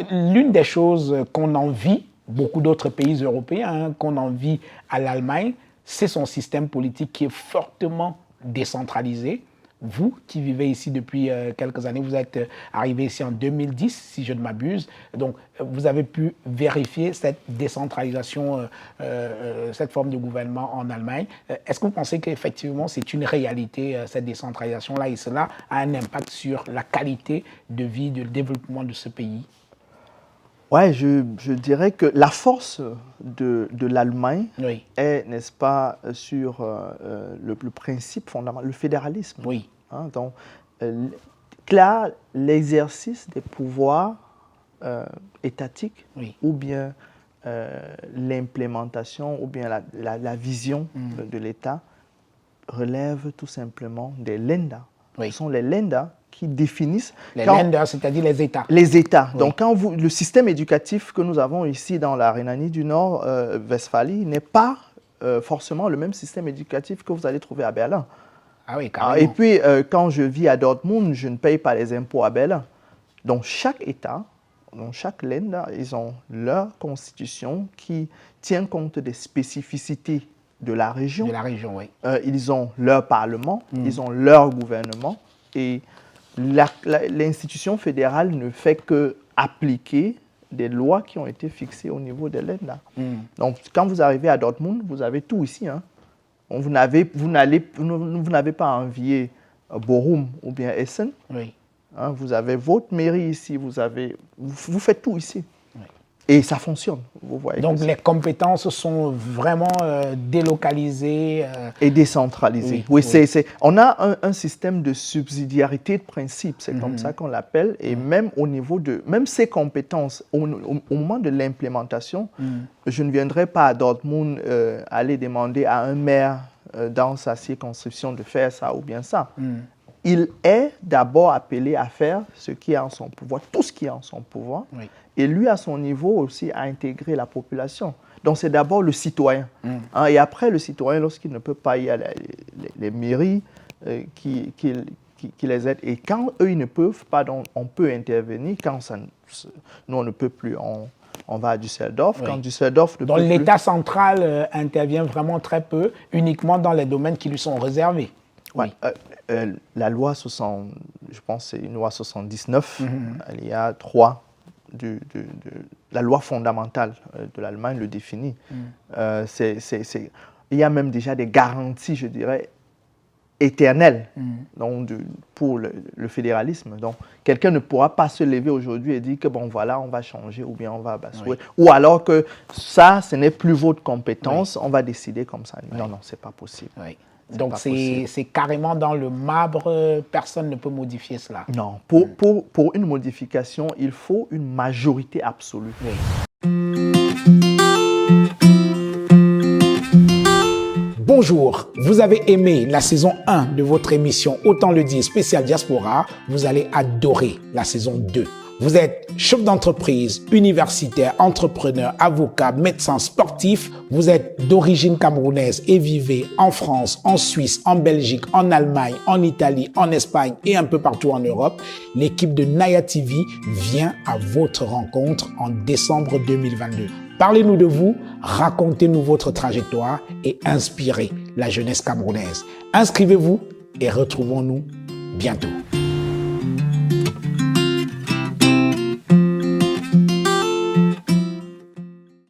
l'une des choses qu'on envie, beaucoup d'autres pays européens, qu'on envie à l'Allemagne, c'est son système politique qui est fortement décentralisé. Vous, qui vivez ici depuis quelques années, vous êtes arrivé ici en 2010, si je ne m'abuse. Donc, vous avez pu vérifier cette décentralisation, cette forme de gouvernement en Allemagne. Est-ce que vous pensez qu'effectivement, c'est une réalité, cette décentralisation-là, et cela a un impact sur la qualité de vie, de développement de ce pays? Ouais, je dirais que la force de l'Allemagne Oui. est, n'est-ce pas, sur le principe fondamental, le fédéralisme. Oui. Hein, donc, là, l'exercice des pouvoirs étatiques, Oui. ou bien l'implémentation, ou bien la vision de l'État relève tout simplement des Länder. Oui. Ce sont les Länder qui définissent... Les Länder, c'est-à-dire les États. Les États. Oui. Donc, le système éducatif que nous avons ici dans la Rhénanie du Nord, Westphalie, n'est pas forcément le même système éducatif que vous allez trouver à Berlin. Ah oui, carrément. Et puis, quand je vis à Dortmund, je ne paye pas les impôts à Berlin. Donc, chaque État, donc chaque Länder, ils ont leur constitution qui tient compte des spécificités de la région. De la région, oui. Ils ont leur parlement, ils ont leur gouvernement, et l'institution fédérale ne fait que appliquer des lois qui ont été fixées au niveau des Länder. Donc, quand vous arrivez à Dortmund, vous avez tout ici. Hein. Vous n'avez pas à envier Bochum ou bien Essen. Oui. Hein, vous avez votre mairie ici, vous faites tout ici. Et ça fonctionne, vous voyez. Donc les compétences sont vraiment délocalisées. Et décentralisées. Oui, on a un système de subsidiarité de principe, c'est comme ça qu'on l'appelle. Et même au niveau même ces compétences, au moment de l'implémentation, je ne viendrai pas à Dortmund aller demander à un maire dans sa circonscription de faire ça ou bien ça. Il est d'abord appelé à faire ce qui est en son pouvoir, tout ce qui est en son pouvoir. Oui. Et lui, à son niveau aussi, à intégrer la population. Donc, c'est d'abord le citoyen. Hein, et après, le citoyen, lorsqu'il ne peut pas y aller, les mairies qui les aident. Et quand eux, ils ne peuvent pas, donc, on peut intervenir. Quand nous, on ne peut plus, on va à Düsseldorf. Oui. Quand Düsseldorf ne donc, peut l'État plus, central intervient vraiment très peu, uniquement dans les domaines qui lui sont réservés. Oui. La loi 60, je pense c'est une loi 79, il y a 3 la loi fondamentale de l'Allemagne le définit. Il y a même déjà des garanties, je dirais, éternelles donc, pour le fédéralisme. Donc, quelqu'un ne pourra pas se lever aujourd'hui et dire que bon voilà, on va changer ou bien on va basculer. Oui. Ou alors que ça, ce n'est plus votre compétence, on va décider comme ça. Non, non, c'est pas possible. Oui. Donc, c'est carrément dans le marbre, personne ne peut modifier cela. Non, pour une modification, il faut une majorité absolue. Oui. Bonjour, vous avez aimé la saison 1 de votre émission Autant le dire spécial Diaspora, vous allez adorer la saison 2. Vous êtes chef d'entreprise, universitaire, entrepreneur, avocat, médecin, sportif. Vous êtes d'origine camerounaise et vivez en France, en Suisse, en Belgique, en Allemagne, en Italie, en Espagne et un peu partout en Europe. L'équipe de Naya TV vient à votre rencontre en décembre 2022. Parlez-nous de vous, racontez-nous votre trajectoire et inspirez la jeunesse camerounaise. Inscrivez-vous et retrouvons-nous bientôt.